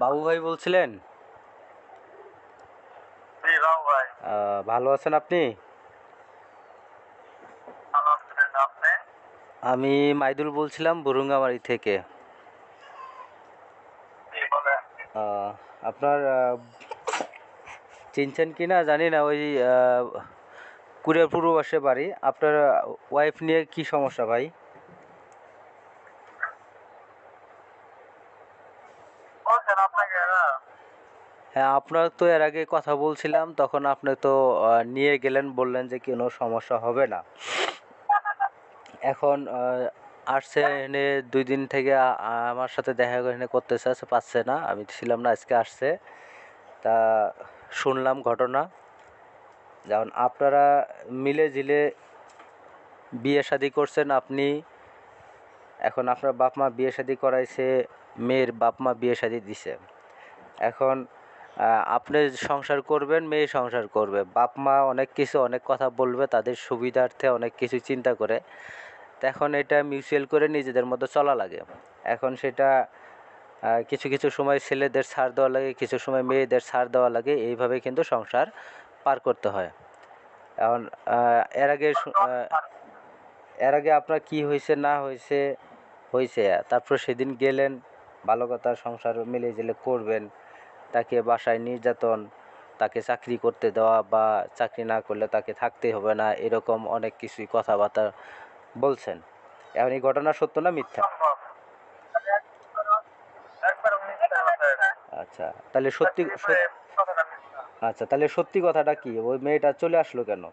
বাবু ভাই বলছিলেন? জি বাবু ভাই। ভালো আছেন আপনি? ভালো আছেন আপনি? আমি মাইদুল বলছিলাম বুরুঙ্গামারি থেকে। জি বলেন। আহ, আপনার চিনছেন কি না জানি না, ওই কুরিয়ার পূর্ববাসে বাড়ি। আপনার ওয়াইফ নিয়ে কি সমস্যা ভাই? বলছেন আপনাকে হ্যাঁ, আপনার তো এর আগে কথা বলছিলাম, তখন আপনি তো নিয়ে গেলেন, বললেন যে কোনো সমস্যা হবে না। এখন আসছে এনে 2 দিন থেকে আমার সাথে দেখা করে এনে করতে চাচ্ছে, পাচ্ছে না। আমি ছিলাম না, আজকে আসছে। তা শুনলাম ঘটনা, যেমন আপনারা মিলে ঝিলে বিয়ে শাদী করছেন আপনি। এখন আপনার বাপ মা বিয়ে শাদী করাইছে, মেয়ের বাপ মা বিয়ে শাদী দিছে। এখন আপনি সংসার করবেন, মেয়ে সংসার করবে, বাপ মা অনেক কিছু অনেক কথা বলবে, তাদের সুবিধার্থে অনেক কিছু চিন্তা করে। তো এখন এটা মিউচুয়াল করে নিজেদের মধ্যে চলা লাগে। এখন সেটা কিছু কিছু সময় ছেলেদের ছাড় দেওয়া লাগে, কিছু সময় মেয়েদের ছাড় দেওয়া লাগে, এইভাবে কিন্তু সংসার পার করতে হয়। এখন এর আগে আপনার কি হয়েছে না হয়েছে হয়েছে, তারপর সেদিন গেলেন, ভালো কথা, সংসার মিলে জেলে করবেন। তাকে বাসায় নির্যাতন, তাকে চাকরি করতে দেওয়া বা চাকরি না করলে তাকে থাকতে হবে না, এরকম অনেক কিছুই কথাবার্তা বলছেন। এখন এই ঘটনা সত্য না মিথ্যা? সম্ভব একবার মিথ্যা কথা এটা। আচ্ছা, তাহলে সত্যি কথাটা মিথ্যা। আচ্ছা, তাহলে সত্যি কথাটা কি? ওই মেয়েটা চলে আসলো কেন?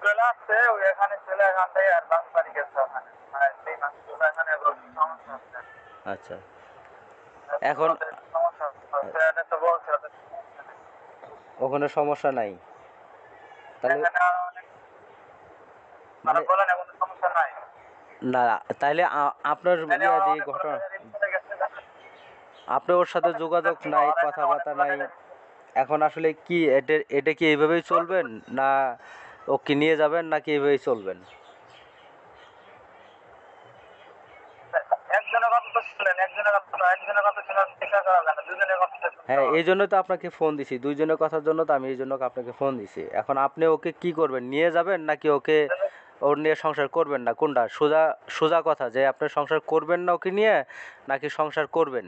চলে আসছে ওই এখানে চলে এখান থেকে আর বাস বাড়ি গেছে ওখানে। মানে 3 মাস চলে এখানে সমস্যা হচ্ছে। আচ্ছা, এখন ওদের সমস্যা হচ্ছে এটা তো বলছে ওদের সমস্যা নেই। ওখানে সমস্যা নাই, তাহলে এখানে আর অনেক মানে বলেন এখন সমস্যা নাই। না, তাইলে আপনার এখানে ইয়া ওরা যে অনেকগুলো ঘটনা, মেয়েদের চলে গেছে। আপনার ওর সাথে যোগাযোগ নাই, ওরা এখানে কথাবার্তা অনেকগুলো নাই। মেয়েদের এখন আসলে কি এটা এটা কি এইভাবেই চলবেন, না ওকে নিয়ে যাবেন, নাকি এইভাবেই চলবেন? একজনের কথা তো শুনলেন, একজনের কথা শুনে চিন্তা করা যায় না, দুজনের কথা তো শুনতে হ্যাঁ, হবে। এই জন্য তো আপনাকে ফোন দিছি, দুইজনের কথার জন্য তো আমি এই জন্য আপনাকে ফোন দিছি। এখন আপনি ওকে কি করবেন, নিয়ে যাবেন নাকি ওকে ওর নিয়ে সংসার করবেন না? কোনটা সোজা? সোজা কথা, যে আপনি সংসার করবেন না ওকে নিয়ে, নাকি সংসার করবেন?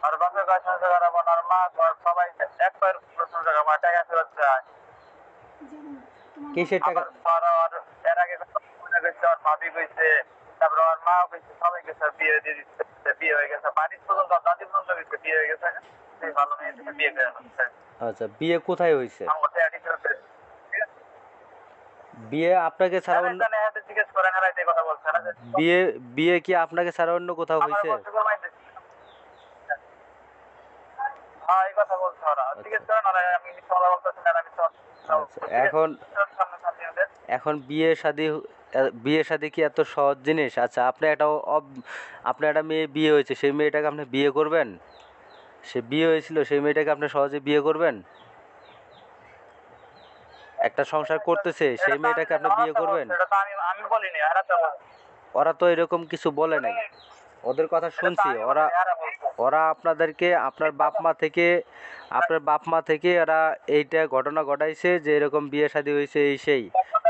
আর বাপের কাছে সংসার করাবো না, আর মা ঘর সবাই একবার সংসার করবো, টাকা ফেরত চায়। কিসের টাকা? আবার আর এর আগে মনে করছে ওর ভাবি কইছে, তারপরে ওর মা কইছে, সবাই গেছে বিয়ে দিয়ে দিচ্ছে, বিয়ে হয়ে গেছে, বাড়ির পর্যন্ত দাদি পর্যন্ত গেছে বিয়ে হয়ে গেছে। সেই ভালো মেয়ে থেকে বিয়ে করে ফেলছে। আচ্ছা, বিয়ে কোথায় হয়েছে? আমার টাকা ফেরত দিচ্ছে। ঠিক আছে, বিয়ে আপনাকে ছাড়া এরা অন্য জানে, হাতে জিজ্ঞেস করেন, এরা এই কথা বলছে না যে বিয়ে বিয়ে কি আপনাকে ছাড়া অন্য কোথাও আমার হয়েছে? বলছে কমাই দিচ্ছে। হ্যাঁ এই কথা বলছে ওরা, আচ্ছা, জিজ্ঞেস করেন ওরা, আমি মিথ্যা কথা বলতেছি না, আমি আচ্ছা, এখন সামনে সামনে ওদের। এখন বিয়ে শাদী কি এত সহজ জিনিস? আচ্ছা, আপনার একটা মেয়ে বিয়ে হয়েছে, সেই মেয়েটাকে আপনি বিয়ে করবেন? সে বিয়ে হয়েছিল, সেই মেয়েটাকে আপনি সহজে বিয়ে করবেন? একটা সংসার করতেছে, এটা সেই তো আমি মেয়েটাকে জানি, আপনি ওরা বিয়ে তো করবেন? বলছে, এটা তো আমি বলিনি, এরা তো বলছে। ওরা তো এরকম কিছু বলে নাই, ওদের কথা এটা তো শুনছি। আমি ওরা বলিনি, এরা বলছে। ওরা আপনাদেরকে, আপনার বাপ মা থেকে এরা এইটা ঘটনা ঘটাইছে যে এরকম বিয়ে শাদী হয়েছে, এই সেই।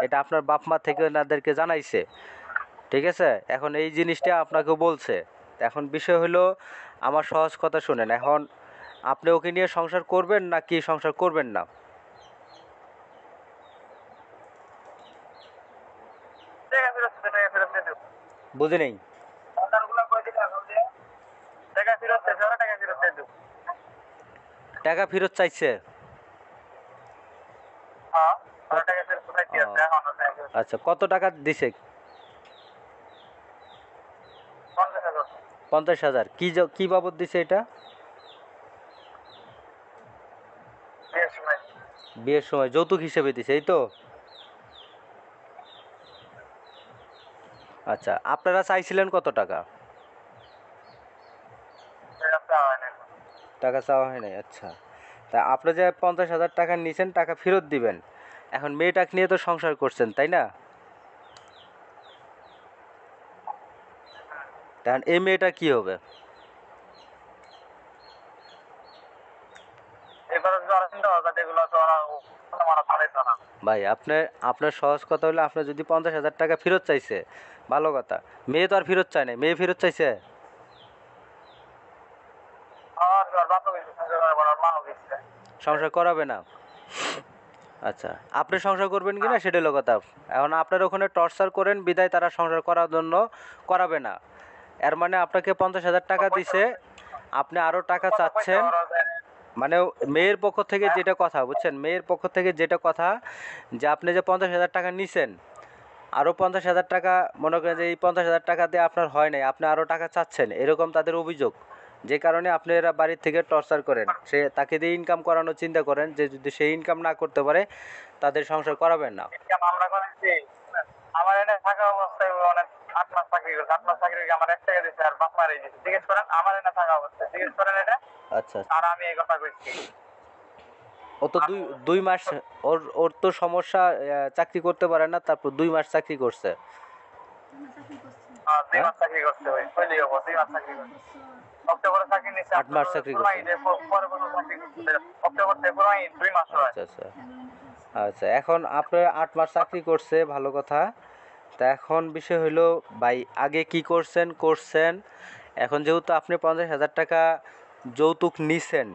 এটা আপনার বাপ মা থেকে ওনাদেরকে জানাইছে, ঠিক আছে? এখন এই জিনিসটা আপনাকে বলছে। এখন বিষয় হলো, আমার সহজ কথা শুনেন। এখন আপনি ওকে নিয়ে সংসার করবেন নাকি সংসার করবেন না? টাকা ফেরত দিতে, টাকা ফেরত দিয়ে দেবো। বুঝি নেই। অর্ডারগুলো করে দিলে এখন দিয়ে টাকা ফেরত দিতে, ওরা টাকা ফেরত দিয়ে দেবো। টাকা ফেরত চাইছে? হ্যাঁ, ওরা কত? টাকা ফেরত কোথায় ও, দিয়েছে এখন, ওরা টাকা ফেরত আচ্ছা, কত টাকা দিছে? 50,000। 50,000? কি বাবদ দিছে এটা? বিয়ের সময়। বিয়ের সময় যৌতুক হিসেবে দিছে, এই তো? আচ্ছা, আপনারা চাইছিলেন কত টাকা? এটা দেওয়া হয় না এখন। টাকা চাওয়া হয় নাই, আচ্ছা। তা আপনি যে 50,000 টাকা নিছেন, টাকা ফেরত দিবেন, এখন মেয়েটাকে নিয়ে তো সংসার করছেন, তাই না? কারণ এই মেয়েটা কি হবে? এবারে যদি ওরা চিন্তা ভাবনা যেগুলো আছে ওরা মারা ছাড়াইতো না। ভাই আপনার আপনার সহজ কথা হলো, আপনার যদি 50,000 টাকা ফেরত চাইছে, ভালো কথা। মেয়ে তো আর ফেরত চায় না, মেয়ে ফেরত চাইছে। আর বাপা কিছু সংসার করে ওর মাও গেছে। সংসার করাবে না। আচ্ছা, আপনি সংসার করবেন কি না সেটা হলো কথা। এখন আপনার ওখানে টর্চার করেন বিদায় তারা সংসার করার জন্য করাবে না। এর মানে আপনাকে 50,000 টাকা দিছে, আপনি আরও টাকা চাচ্ছেন। মানে মেয়ের পক্ষ থেকে যেটা কথা, বুঝছেন, মেয়ের পক্ষ থেকে যেটা কথা যে আপনি যে 50,000 টাকা নিছেন, আরও 50,000 টাকা, মনে করেন যে এই 50,000 টাকা দিয়ে আপনার হয় নাই, আপনি আরও টাকা চাচ্ছেন, এরকম তাদের অভিযোগ। যে কারণে আপনি এরা বাড়ির থেকে টর্চার করেন, সে তাকে দিয়ে ইনকাম করানোর চিন্তা করেন, যে যদি সে ইনকাম না করতে পারে তাদের সংসার করাবেন না। আমরা করেছি আমার এনে থাকা অবস্থায় অনেক 8 মাস চাকরি করছে, 8 মাস চাকরি করে আমার 1 টাকা দিচ্ছে আর বাপ মারাই দিচ্ছে। জিজ্ঞেস করেন আমার এনে থাকা অবস্থায়, জিজ্ঞেস করেন এটা। আচ্ছা, আর আমি এই কথা কইছি। ও তো দুই মাস, ওর ওর তো সমস্যা, চাকরি করতে পারে না, তারপর 2 মাস চাকরি করছে। 2 মাস চাকরি করছে ওই কইলেই হবো, 2 মাস চাকরি করছে। অক্টোবরে চাকরি নিচ্ছে, 8 মাস চাকরি করছে। পরে কোনো চাকরি করছে অক্টোবর থেকে 2 মাস হয়। আচ্ছা আচ্ছা আচ্ছা, এখন আপনার 8 মাস চাকরি করছে, ভালো কথা। তা এখন বিষয় হলো ভাই, আগে কি করছেন। এখন যেহেতু আপনি 50,000 টাকা যৌতুক নিছেন,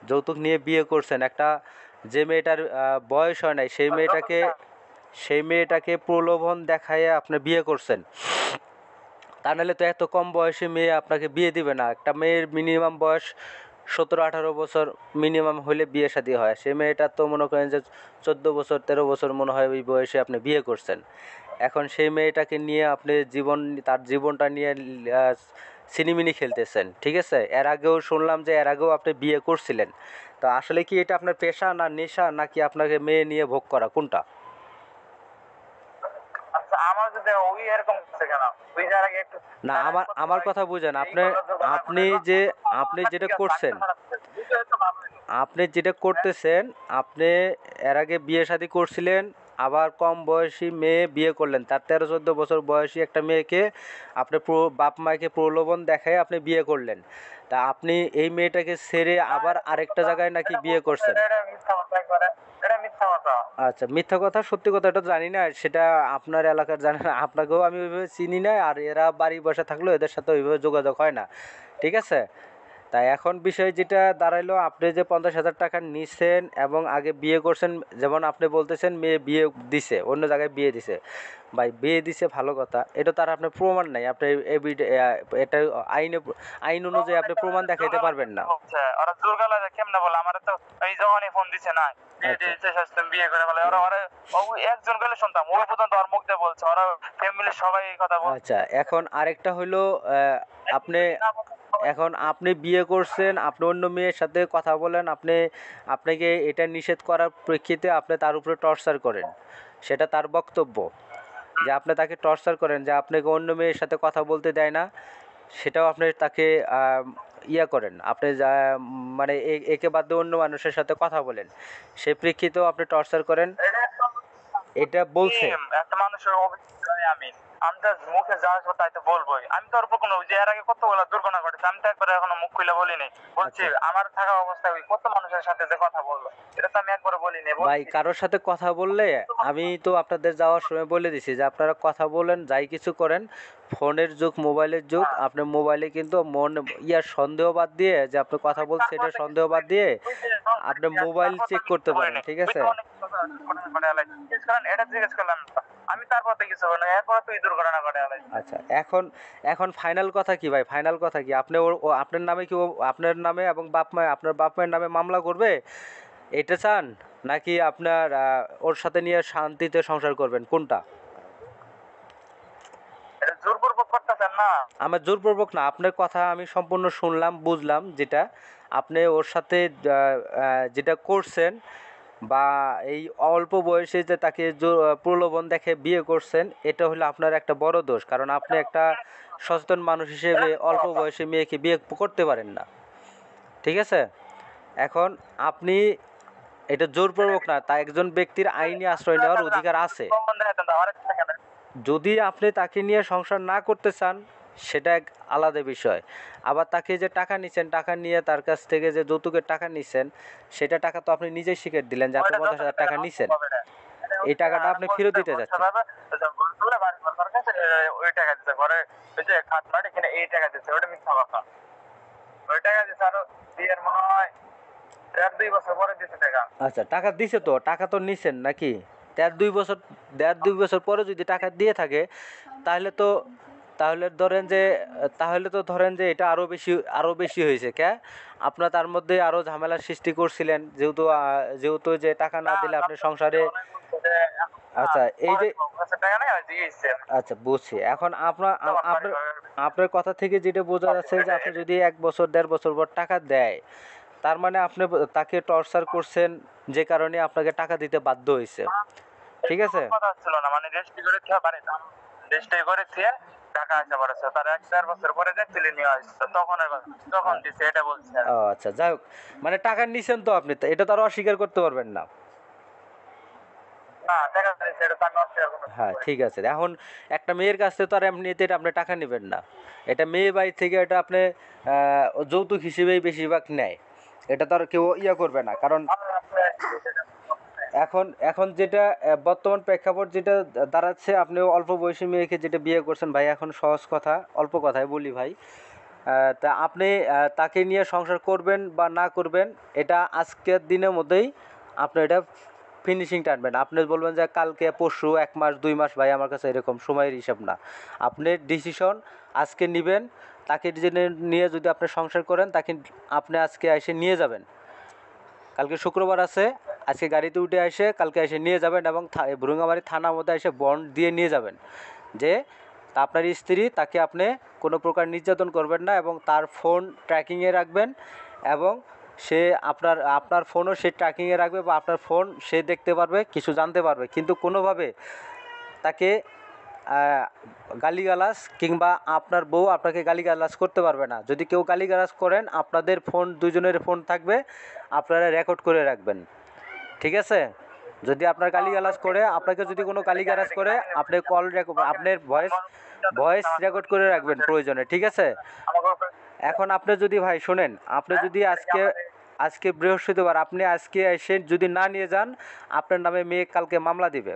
যৌতুক নিয়ে বিয়ে করছেন, একটা যে মেয়েটার বয়স হয় নাই সেই মেয়েটাকে প্রলোভন দেখাইয়ে আপনি বিয়ে করছেন। তা নাহলে তো এত কম বয়সে মেয়ে আপনাকে বিয়ে দিবে না। একটা মেয়ের মিনিমাম বয়স 17-18 বছর মিনিমাম হলে বিয়ে শাদী হয়। সেই মেয়েটা তো মনে করেন যে 14 বছর 13 বছর মনে হয় ওই বয়সে আপনি বিয়ে করছেন। এখন সেই মেয়েটাকে নিয়ে আপনি তার জীবনটা নিয়ে ছিনিমিনি খেলতেছেন, ঠিক আছে? এর আগেও শুনলাম যে এর আগেও আপনি বিয়ে করছিলেন। তো আসলে কি এটা আপনার পেশা না নেশা, নাকি আপনাকে মেয়ে নিয়ে ভোগ করা, কোনটা? আচ্ছা আমার যদি ওই এরকম করছে কেন? ওই যার আগে একটু না, আমার কথা বুঝেন। আপনি যেটা করছেন, আপনি যেটা করতেছেন, আপনি এর আগে বিয়ে শাদী করছিলেন, আবার কম বয়সী মেয়ে বিয়ে করলেন, তার 13-14 বছর বয়সী একটা মেয়েকে আপনি বাপ মাকে প্রলোভন দেখায় আপনি বিয়ে করলেন। তা আপনি এই মেয়েটাকে ছেড়ে আবার আরেকটা জায়গায় নাকি বিয়ে করছেন। এটা মিথ্যা কথা একবারে, এটা মিথ্যা কথা। আচ্ছা, মিথ্যা কথা সত্যি কথা এটা জানি না, সেটা আপনার এলাকার জানেন, আপনাকেও আমি ওইভাবে চিনি না, আর এরা বাড়ি বসে থাকলেও এদের সাথে ওইভাবে যোগাযোগ হয় না, ঠিক আছে? তাই এখন বিষয় যেটা দাঁড়াইলো, আপনি যে 50,000 টাকা নিছেন এবং আগে বিয়ে করছেন, যেমন আপনি বলতেছেন মেয়ে বিয়ে দিছে, অন্য জায়গায় বিয়ে দিছে। ভাই বিয়ে দিছে ভালো কথা, এটা তার আপনার প্রমাণ নাই, আপনি এটা আইন অনুযায়ী আপনি প্রমাণ দেখাইতে পারবেন না। ওরা জোর গলায় কেমনে বলে? আমার তো এই যখনই ফোন দিছে না বিয়ে আচ্ছা দিয়েছে শাস্তি বিয়ে করে বলে, ওরা ওরা ওই একজন গেলে শুনতাম, ওই পর্যন্ত ওর মুখ দিয়ে বলছে, ওরা ফ্যামিলির সবাই এই কথা বলছে। আচ্ছা, এখন আরেকটা হইলো, আপনি এখন আপনি বিয়ে করছেন, আপনি অন্য মেয়ের সাথে কথা বলেন, আপনাকে এটা নিষেধ করার প্রেক্ষিতে আপনি তার উপরে টর্চার করেন, সেটা তার বক্তব্য যে আপনি তাকে টর্চার করেন, যে আপনাকে অন্য মেয়ের সাথে কথা বলতে দেয় না, সেটাও আপনি তাকে ইয়া করেন, আপনি মানে একে বাদ দিয়ে অন্য মানুষের সাথে কথা বলেন, সেই প্রেক্ষিতেও আপনি টর্চার করেন, এটা বলছে। একটা মানুষের অভিজ্ঞতা আমি আমি তো মুখে যা আসবো তাই তো বলবোই। আমি তো ওর উপর কোনো যে এর আগে কতগুলো দুর্ঘটনা ঘটেছে, আমি তো একবার এখনো মুখ খুলে বলিনি। বলছি আমার থাকা অবস্থায় ওই কত মানুষের সাথে যে কথা বললো, এটা তো আমি একবার বলিনি। ভাই কারোর সাথে কথা বললে, আমি তো আপনাদের যাওয়ার সময় বলে দিছি যে আপনারা কথা বলেন, যাই কিছু করেন, ফোনের যুগ, মোবাইলের যুগ, আপনি মোবাইলে কিন্তু সন্দেহ বাদ দিয়ে, যে আপনি কথা বলছেন এটা সন্দেহ বাদ দিয়ে আপনি মোবাইল চেক করতে পারেন, ঠিক আছে? এটা জিজ্ঞেস করলাম আমি, তারপর তো কিছু হলো না, এরপর তুই দুর্ঘটনা ঘটে আলাই। আচ্ছা, এখন ফাইনাল কথা কি ভাই, ফাইনাল কথা কি, আপনি আপনার নামে কি আপনার নামে এবং আপনার বাপ মায়ের নামে মামলা করবে, এটা চান, নাকি আপনার ওর সাথে নিয়ে শান্তিতে সংসার করবেন, কোনটা? এটা জোরপূর্বক করতেছেন না? আমার জোরপূর্বক না, আপনার কথা আমি সম্পূর্ণ শুনলাম, বুঝলাম, যেটা আপনি ওর সাথে যেটা করছেন, বা এই অল্প বয়সে যে তাকে প্রলোভন দেখে বিয়ে করছেন, এটা হলো আপনার একটা বড় দোষ, কারণ আপনি একটা সচেতন মানুষ হিসেবে অল্প বয়সে মেয়েকে বিয়ে করতে পারেন না, ঠিক আছে? এখন আপনি এটা জোরপূর্বক না, তা একজন ব্যক্তির আইনি আশ্রয় নেওয়ার অধিকার আছে। প্রমাণ দেখাতেন তো আমার কাছে কেন? যদি আপনি তাকে নিয়ে সংসার না করতে চান সেটা এক আলাদা বিষয়। আবার তাকে যে টাকা নিছেন, টাকা নিয়ে তার কাছ থেকে যে যৌতুকের টাকা নিছেন, সেটা টাকা তো আপনি নিজেই স্বীকার দিলেন যে আপনি ওইটা 50,000 টাকা নিছেন। হবে না। এই টাকাটা আপনি ফেরত দিতে যাচ্ছেন। ওই টাকা দিচ্ছে ঘরে, ওই যে খাট মাটি কিনে এই টাকা দিচ্ছে, ওটা মিথ্যা কথা। ওই টাকা দিচ্ছে আরো বিয়ের মনে হয় 1.5-2 বছর পরে দিচ্ছে টাকা। আচ্ছা, টাকা দিছে তো, টাকা তো নিছেন নাকি? 1.5-2 বছর পরে যদি টাকা দিয়ে থাকে তাহলে তো ধরেন যে এটা আরো বেশি হয়েছে কে? আপনার তার মধ্যে আরো ঝামেলার সৃষ্টি করছিলেন, যেহেতু যে টাকা না দিলে আপনি সংসারে। আচ্ছা, এই যে টাকা নেই আমি দিয়েছি। আচ্ছা বুঝছি। এখন আপনার কথা থেকে যেটা বোঝা যাচ্ছে যে আপনি যদি 1 বছর 1.5 বছর পর টাকা দেয়, তার মানে আপনি তাকে টর্চার করছেন, যে কারণে আপনাকে টাকা দিতে বাধ্য হয়েছে। ঠিক আছে? কথা ছিল না, মানে রেজিস্ট্রি করে থিয়া বাড়ি রেজিস্ট্রি করে থিয়া টাকা আসা পড়েছে, তার 1-1.5 বছর পরে যে তুলে নিয়ে আসছে, তখন দিছে, এটা বলছে। ও আচ্ছা, যাই হোক, মানে টাকা নিছেন তো আপনি, তো এটা তো আর অস্বীকার করতে পারবেন না। না টাকা দিছে, এটা তো আমি অস্বীকার করতে হ্যাঁ, পারি। ঠিক আছে। এখন একটা মেয়ের কাছ থেকে তো আর এমনিতে এটা আপনি টাকা নেবেন না। এটা মেয়ে বাড়ি থেকে এটা আপনি যৌতুক হিসেবেই বেশিরভাগ নেয়। এটা তো আর কেউ করবে না, কারণ এখন যেটা বর্তমান প্রেক্ষাপট যেটা দাঁড়াচ্ছে, আপনি অল্প বয়সী মেয়েকে যেটা বিয়ে করছেন ভাই, এখন সহজ কথা, অল্প কথায় বলি ভাই, তা আপনি তাকে নিয়ে সংসার করবেন বা না করবেন, এটা আজকের দিনের মধ্যেই আপনি এটা ফিনিশিং টানবেন। আপনি বলবেন যে কালকে, পরশু, 1 মাস 2 মাস, ভাই আমার কাছে এরকম সময়ের হিসাব না। আপনি ডিসিশন আজকে নেবেন। তাকে নিয়ে যদি আপনি সংসার করেন, তাকে আপনি আজকে এসে নিয়ে যাবেন। কালকে শুক্রবার আছে, আজকে গাড়িতে উঠে এসে কালকে এসে নিয়ে যাবেন, এবং ভুরুঙ্গামারি থানার মধ্যে এসে বন্ড দিয়ে নিয়ে যাবেন যে আপনার স্ত্রী, তাকে আপনি কোনো প্রকার নির্যাতন করবেন না, এবং তার ফোন ট্র্যাকিংয়ে রাখবেন, এবং সে আপনার ফোনও সে ট্র্যাকিংয়ে রাখবে, বা আপনার ফোন সে দেখতে পারবে, কিছু জানতে পারবে, কিন্তু কোনোভাবে তাকে গালিগালাজ কিংবা আপনার বউ আপনাকে গালিগালাজ করতে পারবে না। যদি কেউ গালিগালাজ করেন, আপনাদের ফোন, দুজনের ফোন থাকবে, আপনারা রেকর্ড করে রাখবেন। ঠিক আছে? যদি আপনার গালিগালাজ করে, আপনাকে যদি কোনো গালিগালাজ করে, আপনি আপনার ভয়েস রেকর্ড করে রাখবেন প্রয়োজনে। ঠিক আছে? এখন আপনি যদি ভাই শোনেন, আপনি যদি আজকে বৃহস্পতিবার, আপনি আজকে এসে যদি না নিয়ে যান, আপনার নামে মেয়ে কালকে মামলা দিবে।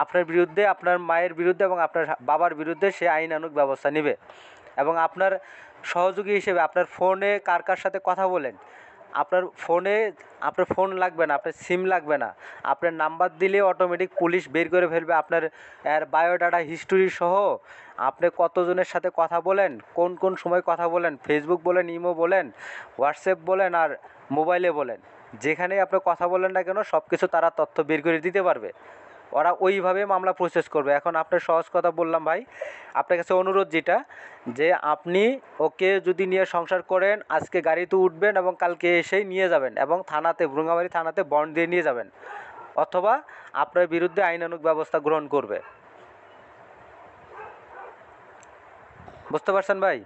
আপনার বিরুদ্ধে, আপনার মায়ের বিরুদ্ধে এবং আপনার বাবার বিরুদ্ধে সে আইনানুগ ব্যবস্থা নেবে। এবং আপনার সহযোগী হিসেবে আপনার ফোনে কার সাথে কথা বলেন, আপনার ফোন লাগবে না, আপনার সিম লাগবে না, আপনার নাম্বার দিলে অটোমেটিক পুলিশ বের করে ফেলবে আপনার বায়োডাটা হিস্টোরি সহ। আপনি কতজনের সাথে কথা বলেন, কোন সময় কথা বলেন, ফেসবুক বলেন, ইমো বলেন, হোয়াটসঅ্যাপ বলেন, আর মোবাইলে বলেন, যেখানেই আপনি কথা বলেন না কেন, সব কিছু তারা তথ্য বের করে দিতে পারবে। ওরা ওইভাবে মামলা প্রসেস করবে। এখন আপনার সহজ কথা বললাম ভাই, আপনার কাছে অনুরোধ যেটা, যে আপনি ওকে যদি নিয়ে সংসার করেন, আজকে গাড়িতে উঠবেন এবং কালকে এসেই নিয়ে যাবেন, এবং ভুরুঙ্গামারি থানাতে বন্ড দিয়ে নিয়ে যাবেন, অথবা আপনার বিরুদ্ধে আইনানুগ ব্যবস্থা গ্রহণ করবে। বুঝতে পারছেন ভাই?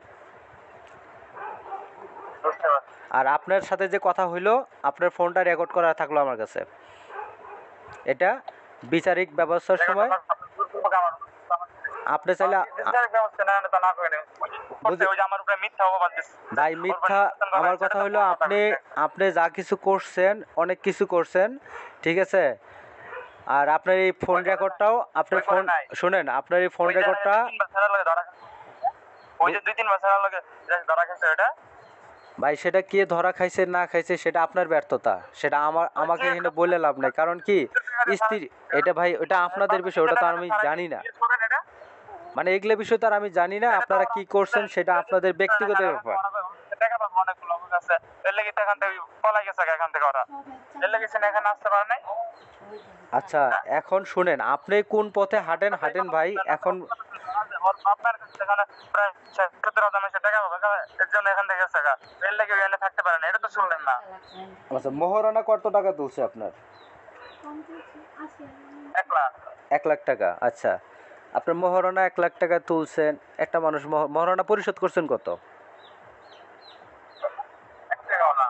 আর আপনার সাথে যে কথা হইলো, আপনার ফোনটা রেকর্ড করা থাকলো আমার কাছে। এটা বিচারিক ব্যবস্থার সময় আপনি চাইলে ভাই, মিথ্যা, আমার কথা হলো, আপনি যা কিছু করছেন, অনেক কিছু করছেন, ঠিক আছে? আর আপনার এই ফোন রেকর্ডটাও, আপনার ফোন শুনেন, আপনার এই ফোন রেকর্ডটা, ওই যে 2-3 বছর আগে ধরা খেয়েছে ওটা। ভাই সেটা কে ধরা খাইছে না খাইছে সেটা আপনার ব্যর্থতা, সেটা আমাকে এখানে বলে লাভ নাই। কারণ কি, স্ত্রী, এটা ভাই ওটা আপনাদের বিষয়, ওটা তো আমি জানি না। মানে এগুলো বিষয় তো আর আমি জানি না, আপনারা কি করছেন সেটা আপনাদের ব্যক্তিগত ব্যাপার। টাকা পাবো অনেকগুলো লোক আছে, এর লাগি তো এখান থেকে পলাই গেছে, এখান থেকে ওরা এর লাগি এখানে আসতে পারে নাই। আচ্ছা, এখন শুনেন, আপনি কোন পথে হাঁটেন ভাই। এখন আপনার কাছে এখানে প্রায় 17,000 টাকা পাবে, এর জন্য এখান থেকে গেছে, এর লাগি এখানে থাকতে পারে না, এটা তো শুনলেন না। আচ্ছা, মহারণা কত টাকা তুলছে আপনার? 1 লাখ। 1 লাখ টাকা। আচ্ছা, আপনার মহারণা 1 লাখ টাকা তুলছেন, একটা মানুষ মহারণা পরিশোধ করছেন কত? 1 টাকাও না।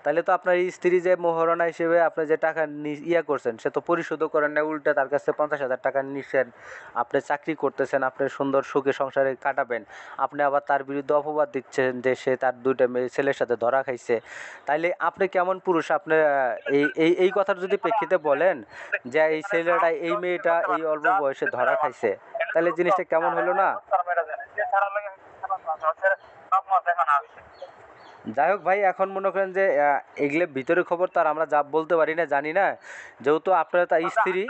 তাহলে তো আপনার স্ত্রী যে মহারণা হিসেবে আপনি যে টাকা ইয়া করছেন সে তো পরিশোধও করেন না, উল্টে তার কাছে 50,000 টাকা নিচ্ছেন। আপনি চাকরি করতেছেন, আপনি সুন্দর সুখে সংসারে কাটাবেন, আপনি আবার তার বিরুদ্ধে অপবাদ দিচ্ছেন যে সে তার দুইটা মেয়ে ছেলের সাথে ধরা খাইছে। তাইলে আপনি কেমন পুরুষ? আপনি এই কথার যদি প্রেক্ষিতে বলেন যে এই ছেলেটা এই মেয়েটা এই অল্প বয়সে ধরা খাইছে, তাহলে জিনিসটা কেমন হলো না? যাই হোক ভাই, এখন মনে করেন যে এগুলো ভিতরের খবর তো আর আমরা যা বলতে পারি না, জানি না, যেহেতু আপনার তার স্ত্রী।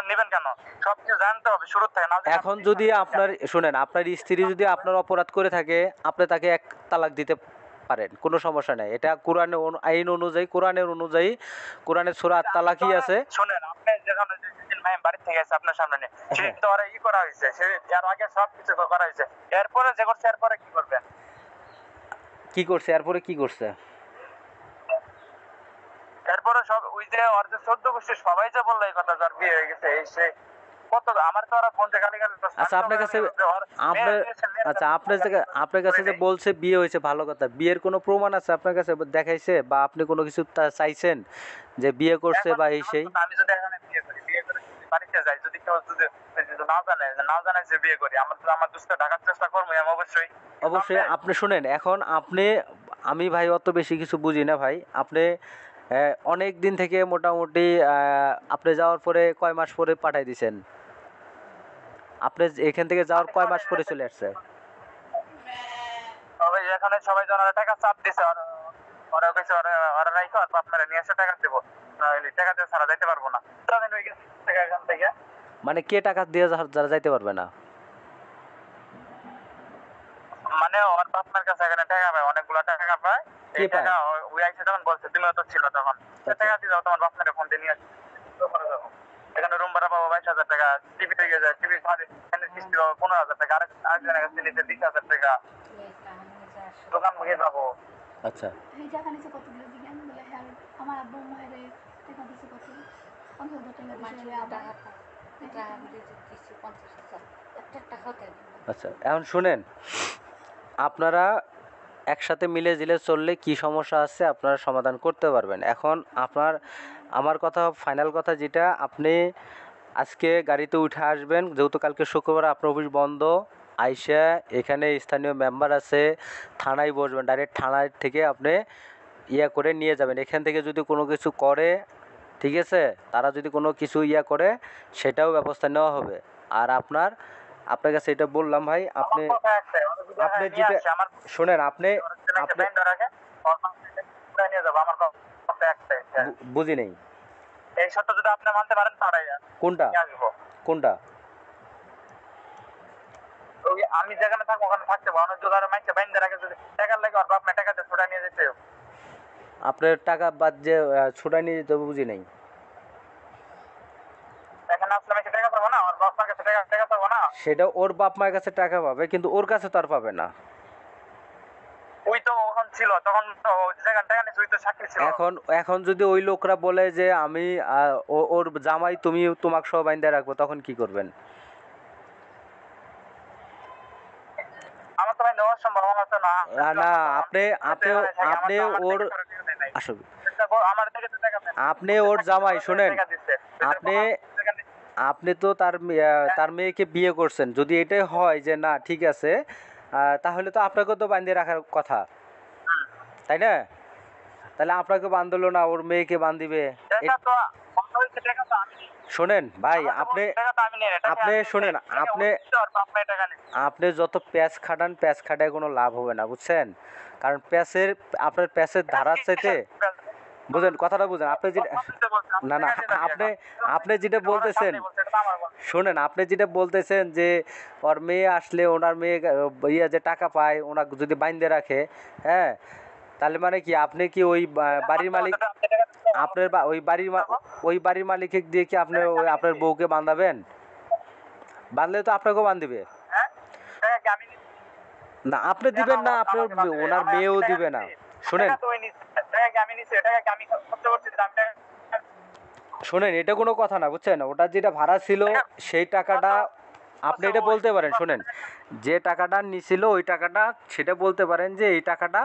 নেবেন কেন? সবকিছু জানতে হবে শুরু থেকে না। এখন যদি আপনার শুনেন, আপনার স্ত্রী যদি আপনার অপরাধ করে থাকে, আপনি তাকে এক তালাক দিতে পারেন, কোনো সমস্যা নেই। এটা কোরআনের আইন অনুযায়ী, কোরআনের অনুযায়ী, কোরআনের সূরা আত-তালাকই আছে। শুনেন, আপনি যেখানে ভাই বাড়ি থেকে এসে আপনার সামনে নিয়ে সে তো আর ই করা হয়েছে, সে এর আগে সব কিছু করা হয়েছে, এরপরে যে করছে এরপরে কি করবেন? কি করছে এরপরে? কি করছে? এরপরে সব ওই যে ওর যে 14 গোষ্ঠী সবাই যে বললো এই কথা, যার বিয়ে হয়ে গেছে এই সে কত, আমার তো ওরা ফোন থেকে গালি গালি করছে। আচ্ছা আপনার কাছে আপনার আচ্ছা আপনার কাছে যে বলছে বিয়ে হয়েছে, ভালো কথা, বিয়ের কোনো প্রমাণ আছে আপনার কাছে? দেখাইছে বা আপনি কোনো কিছু চাইছেন যে বিয়ে করছে বা এই সেই? আমি যদি এখানে বিয়ে করি, বিয়ে করে যদি বাড়িতে যাই, যদি কেউ যদি না জানে যে বিয়ে করি, আমার দুষ্টা ঢাকার চেষ্টা করবো আমি অবশ্যই। অবশ্যই। আপনি শুনেন, এখন আমি ভাই অত বেশি কিছু বুঝি না ভাই। আপনি অনেক দিন থেকে মোটামুটি আপনি যাওয়ার পরে কয় মাস পরে পাঠাই দিছেন? আপনি এখান থেকে যাওয়ার কয় মাস পরে চলে আসছে? তবে এখানে সবাই জানার টাকা চাপ দিছে, ওরা কইছে ওরা রাইখো আর আপনারা নিয়ে এসে টাকা দেবো, নাহলে টাকা দিয়ে ছাড়া যাইতে পারবো না। তো আমি ওই টাকা এখান থেকে মানে কে টাকা দিয়ে যারা যাইতে পারবে না? মানে ওর বাপমার কাছে এখানে টাকা পায়, অনেকগুলো টাকা পায়। কে এই পায়? টাকা ওই আইসে তখন বলছে তুমিও তো ছিল তখন, আচ্ছা। টাকা দিয়ে যাও, তোমার বাপমারে ফোন দিয়ে নিয়ে আসো, তো করে যাবো। এখানে রুম ভাড়া পাবো 22,000 টাকা, টিভি থেকে যায়, টিভি কিস্তি পাবো 15,000 টাকা, আরেকজনের কাছে নিচে 20,000 টাকা, দোকান মুখে যাবো। আচ্ছা। এই টাকা নিচে কত দিল দিগান বলে হ্যাঁ আমার আব্বু মায়ের টাকা দিছে কত 50,000 টাকা দিছে আবার আচ্ছা এখন শুনেন, আপনারা একসাথে মিলে জিলে চললে কি সমস্যা আছে আপনারা সমাধান করতে পারবেন। এখন আমার কথা, ফাইনাল কথা যেটা, আপনি আজকে গাড়িতে উঠে আসবেন, যেহেতু কালকে শুক্রবার আপনার অফিস বন্ধ, আইসা এখানে স্থানীয় মেম্বার আছে, থানায় বসবেন, ডাইরেক্ট থানায় থেকে আপনি ইয়া করে নিয়ে যাবেন। এখান থেকে যদি কোনো কিছু করে, ঠিক আছে, তারা যদি কোনো কিছু ইয়া করে সেটাও ব্যবস্থা নেওয়া হবে। আর আপনার কাছে এটা বললাম ভাই, আপনি যেটা শোনেন, আপনি বুঝি নেই এই সত্য যদি আপনি মানতে পারেন তারাই কোনটা আসবো। কোনটা ওই আমি যেখানে থাকবো ওখানে থাকতে পারবো, অনেক জোগাড় মাইছে বাইন্দার আগে যদি টাকার লাগে আর বাপ মা টাকাতে ছোটা নিয়ে যেতে হবে। আপনার টাকা বাদ যে ছুটাই নিয়ে যেতে হবে, বুঝি নেই। এখানে আসলে আমি টাকা পাবো না, আর বাপ মার কাছে টাকা পাবো না। সেটা ওর বাপ মায়ের কাছে টাকা পাবে, কিন্তু ওর কাছে তো আর পাবে না। ওই তো ওখান ছিল তখন তো যেখানে টাকা নিয়েছে ওই তো সাক্ষী ছিল। এখন যদি ওই লোকরা বলে যে আমি ওর জামাই, তুমি তোমাকে সব বাইন্দা রাখবো, তখন কি করবেন? আমার তো ভাই নেওয়ার সম্ভাবনা তো না। না, আপনি ওর আসবে, আমার থেকে তো টাকা দেন। আপনি ওর জামাই, শুনেন, আপনি তো তার মেয়েকে বিয়ে করছেন। যদি এটাই হয় যে না ঠিক আছে, তাহলে তো আপনাকেও তো বাঁধিয়ে রাখার কথা, তাই না? তাহলে আপনাকে বাঁধলো না, ওর মেয়েকে বাঁধিবে। শোনেন ভাই, আপনি শোনেন, আপনি যত প্যাঁচ খাটান, প্যাঁচ খাটায় কোনো লাভ হবে না, বুঝছেন? কারণ আপনার প্যাঁচের ধারার চাইতে, বুঝেন কথাটা, বুঝেন আপনি যেটা, না আপনি যেটা বলতেছেন, শোনেন, আপনি যেটা বলতেছেন যে ওর মেয়ে আসলে ওনার মেয়ে যে টাকা পায় ওনাকে যদি বাইন্ধে রাখে, হ্যাঁ, তাহলে মানে কি আপনি কি ওই বাড়ির মালিক, আপনার ওই বাড়ির মালিককে দিয়ে কি আপনি আপনার বউকে বাঁধাবেন? বাঁধলে তো আপনাকেও বাঁধিবে না, আপনি দিবেন না, আপনার ওনার মেয়েও দিবে না। শোনেন, এটা কোনো কথা না, বুঝছেন? ওটা যেটা ভাড়া ছিল সেই টাকাটা আপনি এটা বলতে পারেন। শোনেন, যে টাকাটা নিছিল ওই টাকাটা, সেটা বলতে পারেন যে এই টাকাটা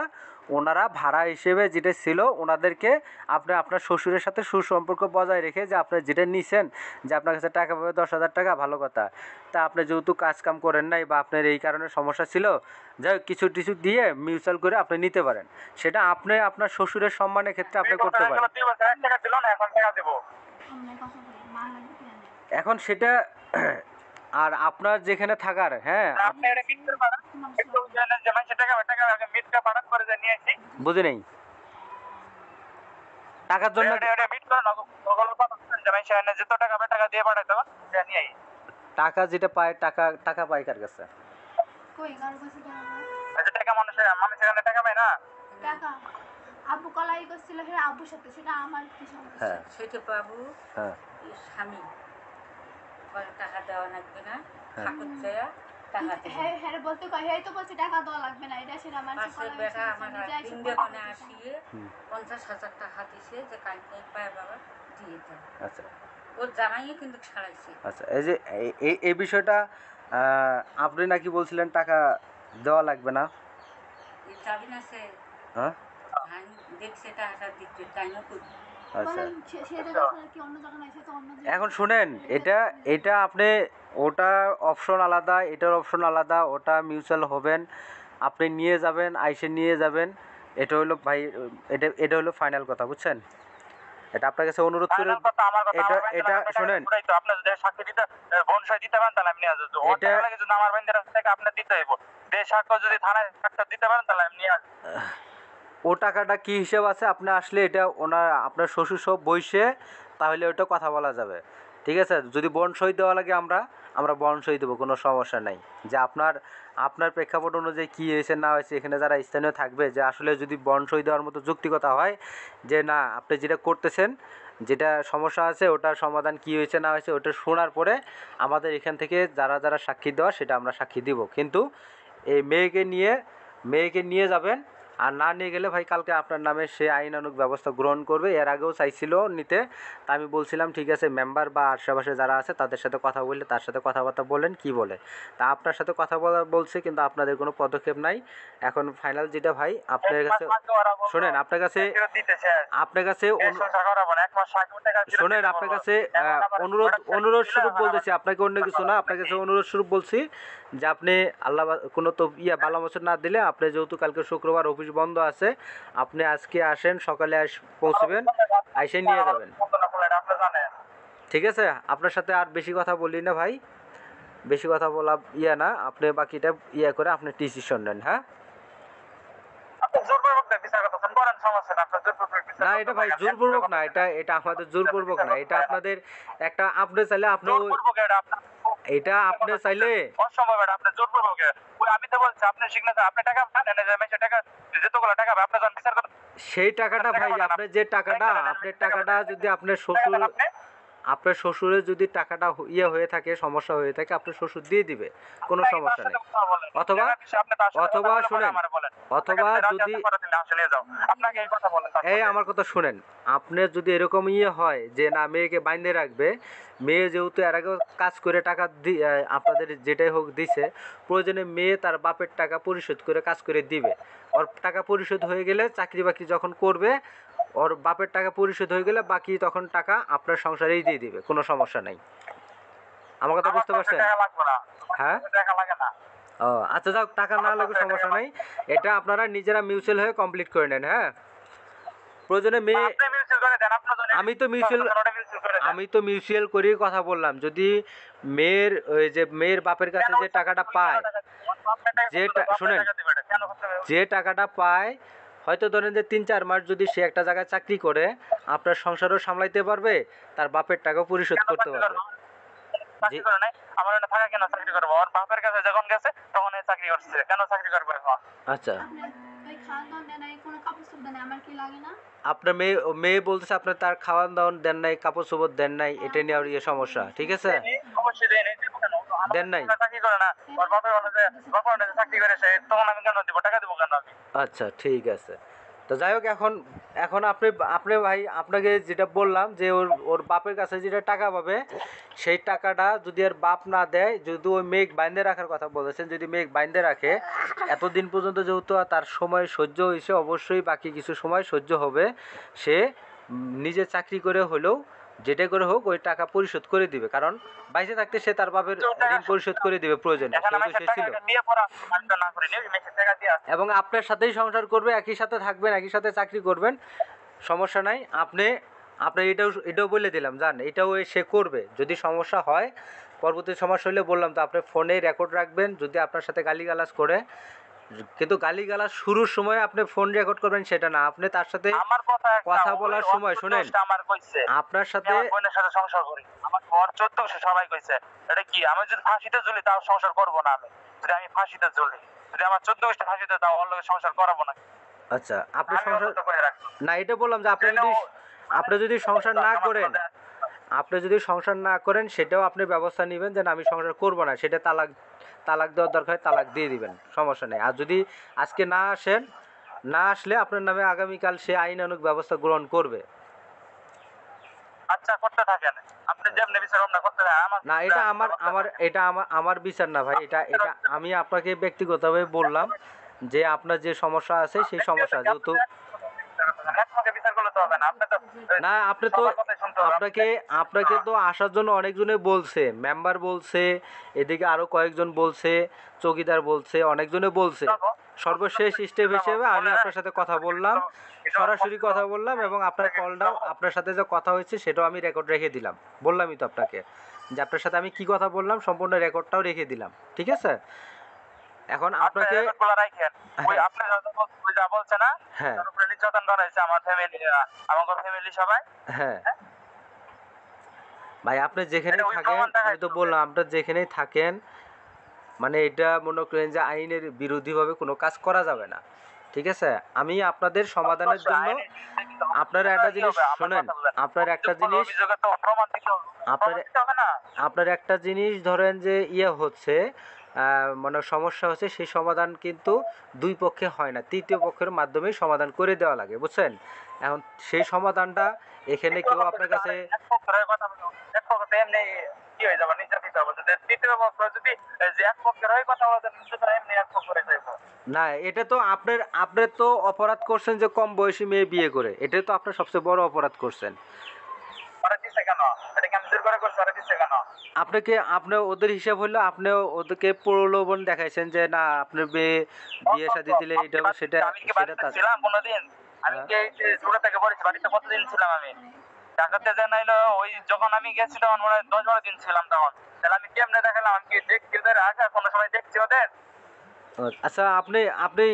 ওনারা ভাড়া হিসেবে যেটা ছিল ওনাদেরকে আপনি আপনার শ্বশুরের সাথে সুসম্পর্ক বজায় রেখে যে আপনি যেটা নিছেন যে আপনার কাছে টাকা পাবে 10,000 টাকা, ভালো কথা। তা আপনি যেহেতু কাজ কাম করেন নাই বা আপনার এই কারণে সমস্যা ছিল, যাই হোক কিছু টিছু দিয়ে মিউচুয়াল করে আপনি নিতে পারেন। সেটা আপনি আপনার শ্বশুরের সম্মানের ক্ষেত্রে আপনি করতে পারেন। 2 বছর 1 টাকা দিল না, এখন টাকা দেবো। আমরা কথা বলি মা লাগবে কি জানি এখন সেটা আর আপনার যেখানে থাকার, হ্যাঁ আপনি এটা মিট করে পারেন, একটু জানেন যে মানুষের টাকা আগে মিট করে পাঠান করে যে নিয়ে আসি। বুঝি নেই টাকার জন্য এটা মিট করে নগদ পাঠান যে মানুষের এনে যত টাকা টাকা দিয়ে পাঠাইতে হবে যে নিয়ে আই। টাকা যেটা পায়, টাকা পায় কার কাছে? কই কারো কাছে টাকা নাই? যে টাকা মানুষের এখানে টাকা পায় না। টাকা আব্বু কলাই করছিল সেটা আব্বুর সাথে, সেটা আমার কি সমস্যা? হ্যাঁ সেটা বাবু হ্যাঁ স্বামী কয় টাকা দেওয়া লাগবে না, হ্যাঁ। ঠাকুর চায়া টাকা দেবে। হ্যাঁ হ্যাঁ বলতে কয় হ্যাঁ তো বলছে টাকা দেওয়া লাগবে না, এটা সেটা আমার পাশের বেটা আমার তিন বেগুনে আসিয়ে 50,000 টাকা দিছে যে কালকে পায় বাবা দিয়ে দেয়। আচ্ছা ওর জামাইয়ে কিন্তু ছাড়াইছে। আচ্ছা, এই যে এই বিষয়টা আপনি নাকি বলছিলেন টাকা দেওয়া লাগবে না, এই চাবি না সে হ্যাঁ? ধান দেখছে টাকাটা দিতে তাই না করবে। আচ্ছা সেটা ছাড়া কি অন্য জায়গা নাই? সে তো অন্য জায়গায় এখন শুনেন, এটা আপনি ওটা অপশন আলাদা, এটার অপশন আলাদা, ওটা মিউচুয়াল হবেন, আপনি নিয়ে যাবেন, আইসে নিয়ে যাবেন। এটা হলো ভাই, এটা হলো ফাইনাল কথা, বুঝছেন? এটা আপনার কাছে অনুরোধ করে, ফাইনাল কথা আমার কথা, এটা শুনেন, তো আপনি যদি সাক্ষী দিতে বনসাই দিতে পারেন তাহলে আমি নিয়ে আসবো। ওর টাকা লাগে যদি আমার বাইন্দার থেকে আপনি দিতে হইব। দেশ সাক্ষ্য যদি থানায় সাক্ষ্য দিতে পারেন তাহলে আমি নিয়ে আসবো। ও টাকাটা কি হিসেব আছে আপনি আসলে এটা ওনার আপনার শ্বশুর সব বইসে তাহলে ওটা কথা বলা যাবে, ঠিক আছে? যদি বন্ড সই দেওয়া লাগে আমরা বন্ড সই দেবো, কোনো সমস্যা নাই। যে আপনার প্রেক্ষাপট অনুযায়ী কী হয়েছে না হয়েছে, এখানে যারা স্থানীয় থাকবে, যে আসলে যদি বন্ড সই দেওয়ার মতো যৌক্তিকতা হয় যে না আপনি যেটা করতেছেন, যেটা সমস্যা আছে ওটার সমাধান কী হয়েছে না হয়েছে, ওটা শোনার পরে আমাদের এখান থেকে যারা সাক্ষী দেওয়া সেটা আমরা সাক্ষী দিব। কিন্তু এই মেয়েকে নিয়ে যাবেন, আর না নিয়ে গেলে ভাই কালকে আপনার নামে সে আইনানুগ ব্যবস্থা গ্রহণ করবে। এর আগেও চাইছিল নিতে, তা আমি বলছিলাম ঠিক আছে মেম্বার বা আশেপাশে যারা আছে তাদের সাথে কথা বললে তার সাথে কথাবার্তা বলেন কি বলে। তা আপনার সাথে কথা বলছে কিন্তু আপনাদের কোনো পদক্ষেপ নাই। এখন ফাইনাল যেটা ভাই আপনার কাছে শোনেন, আপনার কাছে শোনেন, আপনার কাছে অনুরোধ স্বরূপ বলতেছি, আপনাকে অন্য কিছু না, আপনার কাছে অনুরোধ স্বরূপ বলছি যে আপনি আল্লাহ কোনো তো বালা বছর না দিলে, আপনি যেহেতু কালকে শুক্রবার অফিস বন্ধ আছে, আপনি আজকে আসেন, সকালে পৌঁছবেন, আইসে নিয়ে যাবেন, ঠিক আছে? আপনার সাথে আর বেশি কথা বলি না ভাই, বেশি কথা বলা না, আপনি বাকিটা করে আপনি ডিসিশন নেন। হ্যাঁ না, এটা ভাই জোরপূর্বক না, এটা আমাদের জোরপূর্বক না, এটা আপনাদের একটা, আপনি চাইলে এটা আপনি চাইলে অসম্ভব, এটা আপনি জোরপূর্বক। আমি তো বলছি আপনি সিগনেচার, আপনি টাকা পান এনে যে মেশে টাকা যতগুলো টাকা আপনি যখন বিচার করেন সেই টাকাটা ভাই, আপনার যে টাকাটা যদি আপনার শ্বশুরের যদি টাকাটা হয়ে থাকে, সমস্যা হয়ে থাকে, আপনার শ্বশুর দিয়ে দিবে, কোনো সমস্যা নেই। অথবা শুনেন, অথবা যদি এই আমার কথা শুনেন, আপনার যদি এরকম হয় যে না মেয়েকে বাইন্ধে রাখবে, মেয়ে যেহেতু এর আগেও কাজ করে টাকা আপনাদের যেটাই হোক দিছে, প্রয়োজনে মেয়ে তার বাপের টাকা পরিশোধ করে কাজ করে দিবে। ওর টাকা পরিশোধ হয়ে গেলে, চাকরি বাকরি যখন করবে, ওর বাপের টাকা পরিশোধ হয়ে গেলে বাকি তখন টাকা আপনার সংসারেই দিয়ে দিবে, কোনো সমস্যা নেই। আমার কথা বুঝতে পারছেন? হ্যাঁ ও আচ্ছা, যাক, টাকা না লাগে সমস্যা নেই, এটা আপনারা নিজেরা মিউচুয়াল হয়ে কমপ্লিট করে নেন। হ্যাঁ প্রয়োজনে আমি তো মিউচুয়াল করেই কথা বললাম। যদি মেয়ের বাপের কাছে যে টাকাটা পায়, শুনেন, যে টাকাটা পায়, হয়তো ধরেন যে 3-4 মাস যদি সে একটা জায়গায় চাকরি করে, আপনার সংসারও সামলাইতে পারবে, তার বাপের টাকাও পরিশোধ করতে পারবে। আচ্ছা, আপনার মেয়ে বলতেছে আপনার তার খাওয়ান দাওয়ান দেন নাই, কাপড় চোপড় দেন নাই, এটা নিয়ে আর সমস্যা, ঠিক আছে? দেন নাই, আচ্ছা ঠিক আছে। তো যাই হোক, এখন এখন আপনি ভাই আপনাকে যেটা বললাম যে ওর বাপের কাছে যেটা টাকা পাবে, সেই টাকাটা যদি আর বাপ না দেয়, যদি ওই মেঘ বাইন্ধে রাখার কথা বলেছেন, যদি মেঘ বাইন্ধে রাখে, এতদিন পর্যন্ত যেহেতু তার সময় সহ্য হয়েছে, অবশ্যই বাকি কিছু সময় সহ্য হবে। সে নিজে চাকরি করে হলেও যেটা করে হোক ওই টাকা পরিশোধ করে দিবে, কারণ বাইরে থাকতে সে তার বাপের ঋণ পরিশোধ করে দিবে প্রয়োজনে, যেহেতু সে ছিল। এবং আপনার সাথেই সংসার করবে, একই সাথে থাকবেন, একই সাথে চাকরি করবেন, সমস্যা নাই। আপনি এটাও বলে দিলাম, জান, এটাও সে করবে। যদি সমস্যা হয়, পরবর্তী সমস্যা হলে বললাম তো, আপনি ফোনে রেকর্ড রাখবেন। যদি আপনার সাথে গালিগালাজ করে, কিন্তু গালিগালাজ শুরুর সময় আপনি ফোন রেকর্ড করবেন সেটা না, আপনি তার সাথে আমার কথা কথা বলার সময় শুনেন, আমার কইছে আপনার সাথে আমার বোনের সাথে সংসার করি, আমার ঘর 1400 সবাই কইছে। এটা কি আমি যদি ফাঁসিতে ঝুলি তাও সংসার করব না। আমি যদি ফাঁসিতে ঝুলি, যদি আমার 14 ফাঁসিতে তাও ওর লগে সংসার করাবো না। আচ্ছা, আপনি আমি সংসার অন্তত করে রাখবো। না, এটা বললাম যে আপনি যদি সংসার না করেন, আপনি যদি সংসার না করেন, সেটাও আপনি ব্যবস্থা নেবেন যে না, আমি সংসার করব না, সেটা তালাক দেওয়ার দরকার হয় তালাক দিয়ে দিবেন, সমস্যা নেই। আর যদি আজকে না আসলে আপনার নামে আগামীকাল সে আইনানুগ ব্যবস্থা গ্রহণ করবে। আচ্ছা, করতে থাকেন আপনি, যেমনি বিচার আমরা করতে থাকেন। না, এটা আমার বিচার না ভাই, এটা আমি আপনাকে ব্যক্তিগতভাবে বললাম যে আপনার যে সমস্যা আছে সেই সমস্যা, যেহেতু একমাকে বিচার করলে তো হবে না। আপনি তো না, আপনাকে তো আসার জন্য অনেকজনে বলছে, মেম্বার বলছে, এদিকে আরো কয়েকজন বলছে, চৌকিদার বলছে, অনেকজনে বলছে। সর্বশেষ স্টেপ হিসেবে আমি আপনার সাথে কথা বললাম, সরাসরি কথা বললাম, এবং আপনার কলটাও, আপনার সাথে যে কথা হয়েছে সেটাও আমি রেকর্ড রেখে দিলাম। বললামই তো আপনাকে যে আপনার সাথে আমি কি কথা বললাম, সম্পূর্ণ রেকর্ডটাও রেখে দিলাম, ঠিক আছে? এখন আপনাকে ওই আপনি যা বলছে না, হ্যাঁ তার উপরে নির্যাতন করা হয়েছে আমার ফ্যামিলি সবাই। হ্যাঁ ভাই, আপনি যেখানেই এটা ওই থাকেন, প্রমাণটা আমি তো বললাম, আপনার যেখানেই থাকেন, মানে এটা মনে করেন যে আইনের বিরোধীভাবে কোনো কাজ করা যাবে না, ঠিক আছে? আমি আপনাদের সমাধানের জন্য আপনারা একটা জিনিস শোনেন, আপনার একটা জিনিস, আপনার একটা জিনিস ধরেন যে হচ্ছে, মানে সমস্যা হচ্ছে, সেই সমাধান কিন্তু দুই পক্ষে হয় না, তৃতীয় পক্ষের মাধ্যমেই সমাধান করে দেওয়া লাগে, বুঝছেন? এখন সেই সমাধানটা এখানে কেউ আপনার কাছে কি হয়ে যাবে, নির্যাতিত হবে। তৃতীয় পক্ষ যদি যে এক পক্ষের হয়ে কথা বলে, এমনি এক পক্ষ হয়ে যাবে। না, এটা তো আপনার তো অপরাধ করছেন যে কম বয়সী মেয়ে বিয়ে করে, এটা তো আপনার সবচেয়ে বড় অপরাধ করছেন। আপনি ওদের হিসাব হলো, আপনি ওদেরকে প্রলোভন দেখাইছেন যে না, আপনার বিয়ে শাদী দিলে এটা সেটা ছিলাম কোনদিন, আমি ছোট থেকে পড়েছি, বাড়িতে কতদিন ছিলাম আমি ঢাকাতে, যে নাইলো ওই যখন আমি গেছি তখন মনে হয় 10-12 দিন ছিলাম। তখন তাহলে আমি কেমনে দেখালাম, আমি কি দেখছি ওদের আশা, কোনো সময় দেখছি ওদের? আচ্ছা, আপনি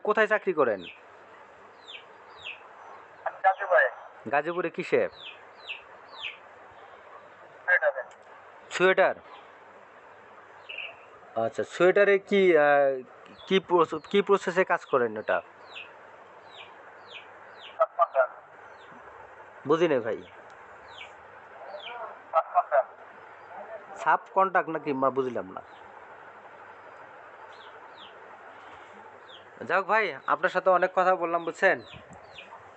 কোথায় চাকরি করেন? গাজীপুরে কিসে? সোয়েটার। আচ্ছা, সোয়েটারে কি প্রসেসে কাজ করেন ওটা? বুঝি নাই ভাই। সাব কন্ট্রাক্ট নাকি, বুঝলাম না। যাক ভাই, আপনার সাথে অনেক কথা বললাম, বুঝছেন?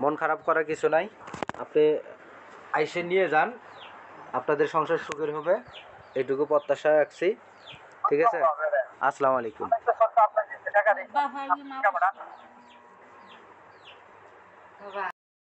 মন খারাপ করার কিছু নাই, আপনি আইসে নিয়ে যান, আপনাদের সংসার সুখের হবে, এইটুকু প্রত্যাশা রাখছি, ঠিক আছে? আসসালামু আলাইকুম। বাবা